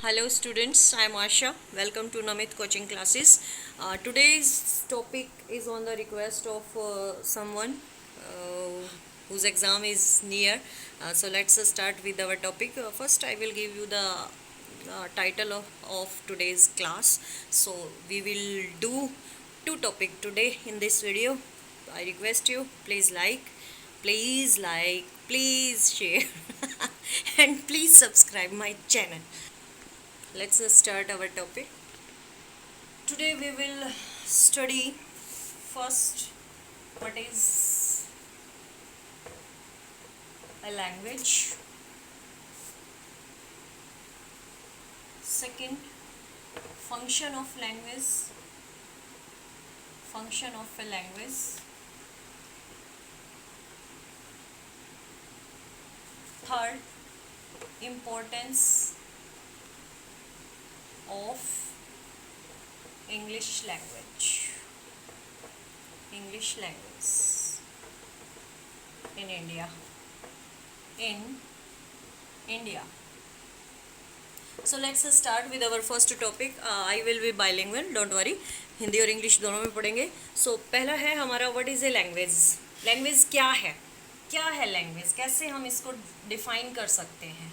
Hello students, I am Asha. Welcome to Namit Coaching Classes. Today's topic is on the request of someone whose exam is near. So let's start with our topic. First I will give you the title of today's class. So we will do two topics today in this video. I request you, please share and please subscribe my channel. Let's start our topic. Today we will study first what is a language, second function of a language, third importance of English language in India. So let's start with our first topic. I will be bilingual, don't worry. Hindi और English दोनों में पढ़ेंगे. So पहला है हमारा what is a language. Language क्या है language, कैसे हम इसको डिफाइन कर सकते हैं.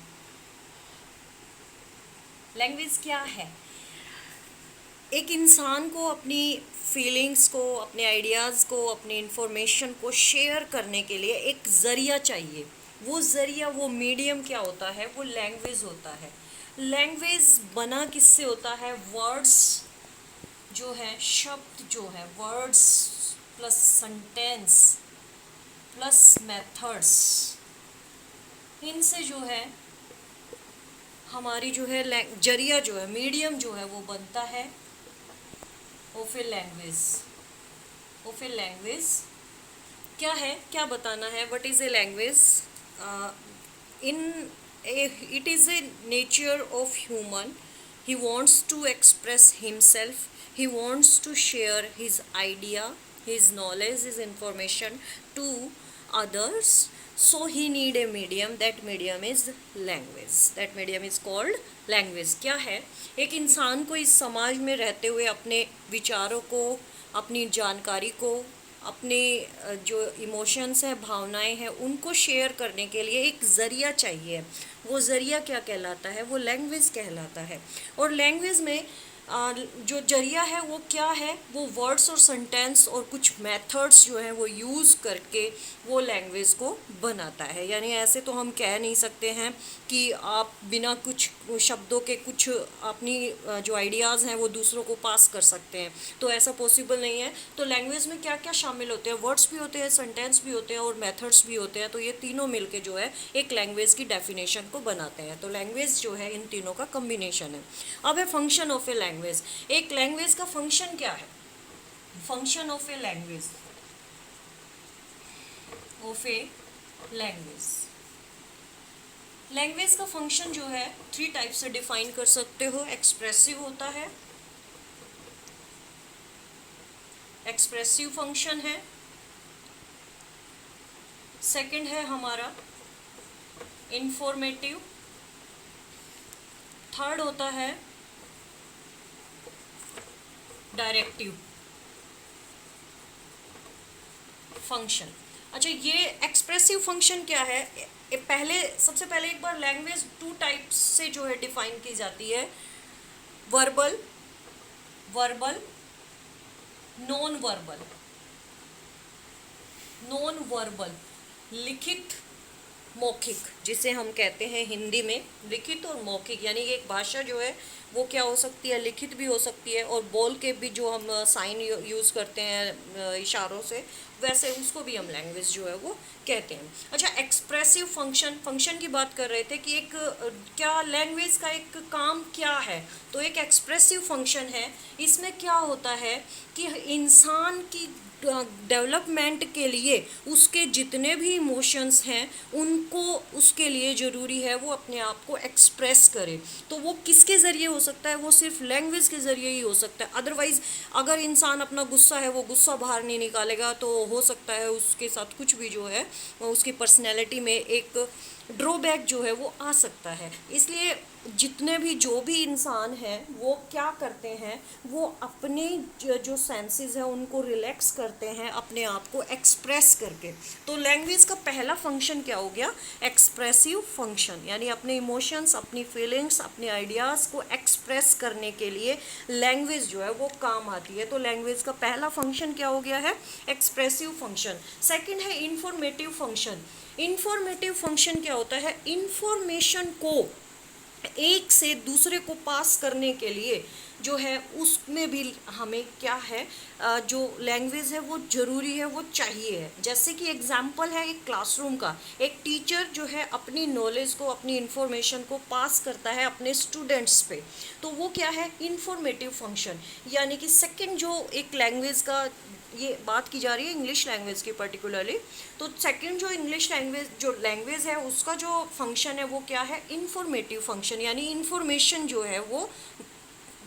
लैंग्वेज क्या है? एक इंसान को अपनी फीलिंग्स को, अपने आइडियाज़ को, अपनी इंफॉर्मेशन को शेयर करने के लिए एक ज़रिया चाहिए. वो ज़रिया, वो मीडियम क्या होता है? वो लैंग्वेज होता है. लैंग्वेज बना किससे होता है? वर्ड्स जो है, शब्द जो है, words plus sentence plus methods, इनसे जो है हमारी जो है जरिया जो है, मीडियम जो है वो बनता है ऑफ ए लैंग्वेज. क्या है, क्या बताना है? What is a language? It is a nature of human. He wants to express himself, he wants to share his idea, his knowledge, his information to others. So he need a medium. That medium is language. That medium is called language. क्या है? एक इंसान को इस समाज में रहते हुए अपने विचारों को, अपनी जानकारी को, अपने जो इमोशंस हैं, भावनाएं हैं, उनको शेयर करने के लिए एक ज़रिया चाहिए. वो ज़रिया क्या कहलाता है? वो लैंग्वेज कहलाता है. और लैंग्वेज में जो जरिया है वो क्या है? वो वर्ड्स और सेंटेंस और कुछ मेथड्स जो हैं वो यूज़ करके वो लैंग्वेज को बनाता है. यानी ऐसे तो हम कह नहीं सकते हैं कि आप बिना कुछ शब्दों के कुछ अपनी जो आइडियाज़ हैं वो दूसरों को पास कर सकते हैं, तो ऐसा पॉसिबल नहीं है. तो लैंग्वेज में क्या क्या शामिल होते हैं? वर्ड्स भी होते हैं, सेंटेंस भी होते हैं और मेथड्स भी होते हैं. तो ये तीनों मिलके जो है एक लैंग्वेज की डेफिनेशन को बनाते हैं. तो लैंग्वेज जो है इन तीनों का कम्बिनेशन है. अब है फंक्शन ऑफ ए लैंग्वेज. एक लैंग्वेज का फंक्शन क्या है? Function of a language. Language का फंक्शन जो है 3 टाइप से डिफाइन कर सकते हो. एक्सप्रेसिव होता है, एक्सप्रेसिव फंक्शन है. सेकंड है हमारा इंफॉर्मेटिव. थर्ड होता है डायरेक्टिव फंक्शन. अच्छा, ये एक्सप्रेसिव फंक्शन क्या है? सबसे पहले एक बार लैंग्वेज 2 टाइप्स से जो है डिफाइन की जाती है. वर्बल, नॉन वर्बल, लिखित, मौखिक, जिसे हम कहते हैं हिंदी में लिखित और मौखिक. यानी कि एक भाषा जो है वो क्या हो सकती है? लिखित भी हो सकती है और बोल के भी जो हम साइन यूज़ करते हैं इशारों से, वैसे उसको भी हम लैंग्वेज जो है वो कहते हैं. अच्छा, एक्सप्रेसिव फंक्शन की बात कर रहे थे कि एक क्या लैंग्वेज का एक काम क्या है? तो एक एक्सप्रेसिव फंक्शन है. इसमें क्या होता है कि इंसान की डेवलपमेंट के लिए उसके जितने भी इमोशंस हैं उनको, उसके लिए ज़रूरी है वो अपने आप को एक्सप्रेस करे. तो वो किसके ज़रिए हो सकता है? वो सिर्फ लैंग्वेज के ज़रिए ही हो सकता है. अदरवाइज़ अगर इंसान अपना गुस्सा है वो गुस्सा बाहर नहीं निकालेगा तो हो सकता है उसके साथ कुछ भी जो है उसकी पर्सनैलिटी में एक ड्रॉबैक जो है वो आ सकता है. इसलिए जितने भी जो भी इंसान है वो क्या करते हैं, वो अपने जो सेंसेस है उनको रिलैक्स करते हैं अपने आप को एक्सप्रेस करके। तो लैंग्वेज का पहला फंक्शन क्या हो गया, एक्सप्रेसिव फंक्शन, यानी अपने इमोशंस, अपनी फीलिंग्स, अपने आइडियाज़ को एक्सप्रेस करने के लिए लैंग्वेज जो है वो काम आती है। तो लैंग्वेज का पहला फंक्शन क्या हो गया है, एक्सप्रेसिव फंक्शन। सेकंड है इंफॉर्मेटिव फंक्शन। इंफॉर्मेटिव फंक्शन क्या होता है, इंफॉर्मेशन को एक से दूसरे को पास करने के लिए जो है उसमें भी हमें क्या है, जो लैंग्वेज है वो ज़रूरी है, वो चाहिए है। जैसे कि एग्जाम्पल है एक क्लासरूम का, एक टीचर जो है अपनी नॉलेज को, अपनी इंफॉर्मेशन को पास करता है अपने स्टूडेंट्स पे, तो वो क्या है, इंफॉर्मेटिव फंक्शन। यानी कि सेकंड जो एक लैंग्वेज का, ये बात की जा रही है इंग्लिश लैंग्वेज की पर्टिकुलरली, तो सेकंड जो इंग्लिश लैंग्वेज जो लैंग्वेज है उसका जो फंक्शन है वो क्या है, इंफॉर्मेटिव फंक्शन, यानी इंफॉर्मेशन जो है वो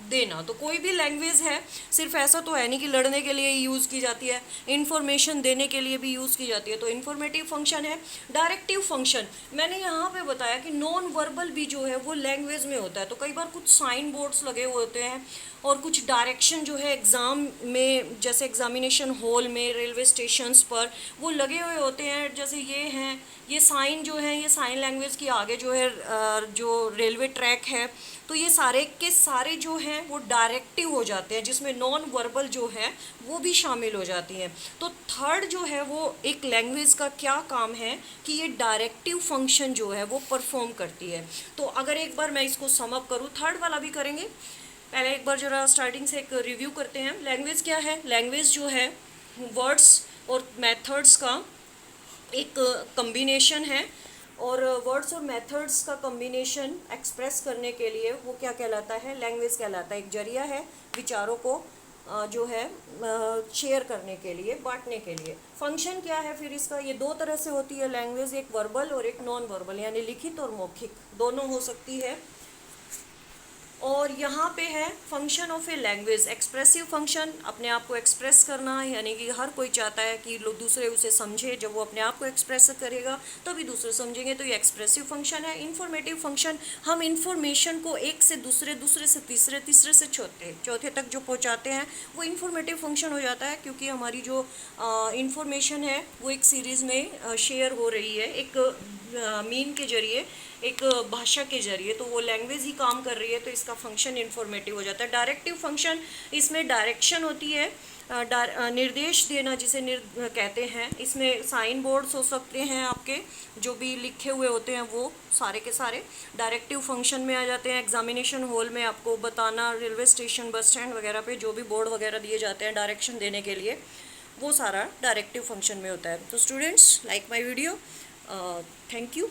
देना। तो कोई भी लैंग्वेज है सिर्फ ऐसा तो है नहीं कि लड़ने के लिए यूज़ की जाती है, इंफॉर्मेशन देने के लिए भी यूज़ की जाती है। तो इंफॉर्मेटिव फंक्शन है। डायरेक्टिव फंक्शन, मैंने यहाँ पे बताया कि नॉन वर्बल भी जो है वो लैंग्वेज में होता है। तो कई बार कुछ साइन बोर्ड्स लगे हुए होते हैं और कुछ डायरेक्शन जो है एग्ज़ाम में, जैसे एग्जामिनेशन हॉल में, रेलवे स्टेशंस पर वो लगे हुए होते हैं। जैसे ये हैं, ये साइन जो है, ये साइन लैंग्वेज की आगे जो है जो रेलवे ट्रैक है, तो ये सारे के सारे जो हैं वो डायरेक्टिव हो जाते हैं, जिसमें नॉन वर्बल जो है वो भी शामिल हो जाती हैं। तो थर्ड जो है वो एक लैंग्वेज का क्या काम है कि ये डायरेक्टिव फंक्शन जो है वो परफॉर्म करती है। तो अगर एक बार मैं इसको सम अप करूँ, थर्ड वाला भी करेंगे, पहले एक बार जरा स्टार्टिंग से एक रिव्यू करते हैं। लैंग्वेज क्या है, लैंग्वेज जो है वर्ड्स और मेथड्स का एक कम्बिनेशन है, और वर्ड्स और मेथड्स का कम्बिनेशन एक्सप्रेस करने के लिए वो क्या कहलाता है, लैंग्वेज कहलाता है। एक जरिया है विचारों को जो है शेयर करने के लिए, बांटने के लिए। फंक्शन क्या है फिर इसका, ये दो तरह से होती है लैंग्वेज, एक वर्बल और एक नॉन वर्बल, यानी लिखित और मौखिक दोनों हो सकती है। और यहाँ पे है function of a language, expressive function, अपने आप को एक्सप्रेस करना, यानी कि हर कोई चाहता है कि लोग दूसरे उसे समझे। जब वो अपने आप को एक्सप्रेस करेगा तभी दूसरे समझेंगे, तो ये एक्सप्रेसिव फंक्शन है। इंफॉर्मेटिव फंक्शन, हम इंफॉर्मेशन को एक से दूसरे, दूसरे से तीसरे, तीसरे से चौथे तक जो पहुँचाते हैं वो इंफॉर्मेटिव फंक्शन हो जाता है, क्योंकि हमारी जो इंफॉर्मेशन है वो एक सीरीज़ में शेयर हो रही है, एक मीन के जरिए, एक भाषा के जरिए, तो वो लैंग्वेज ही काम कर रही है, तो इसका फंक्शन इंफॉर्मेटिव हो जाता है। डायरेक्टिव फंक्शन, इसमें डायरेक्शन होती है, निर्देश देना जिसे कहते हैं। इसमें साइन बोर्ड्स हो सकते हैं आपके, जो भी लिखे हुए होते हैं वो सारे के सारे डायरेक्टिव फंक्शन में आ जाते हैं। एग्जामिनेशन हॉल में आपको बताना, रेलवे स्टेशन, बस स्टैंड वगैरह पे जो भी बोर्ड वगैरह दिए जाते हैं डायरेक्शन देने के लिए, वो सारा डायरेक्टिव फंक्शन में होता है। तो students, like my video, thank you.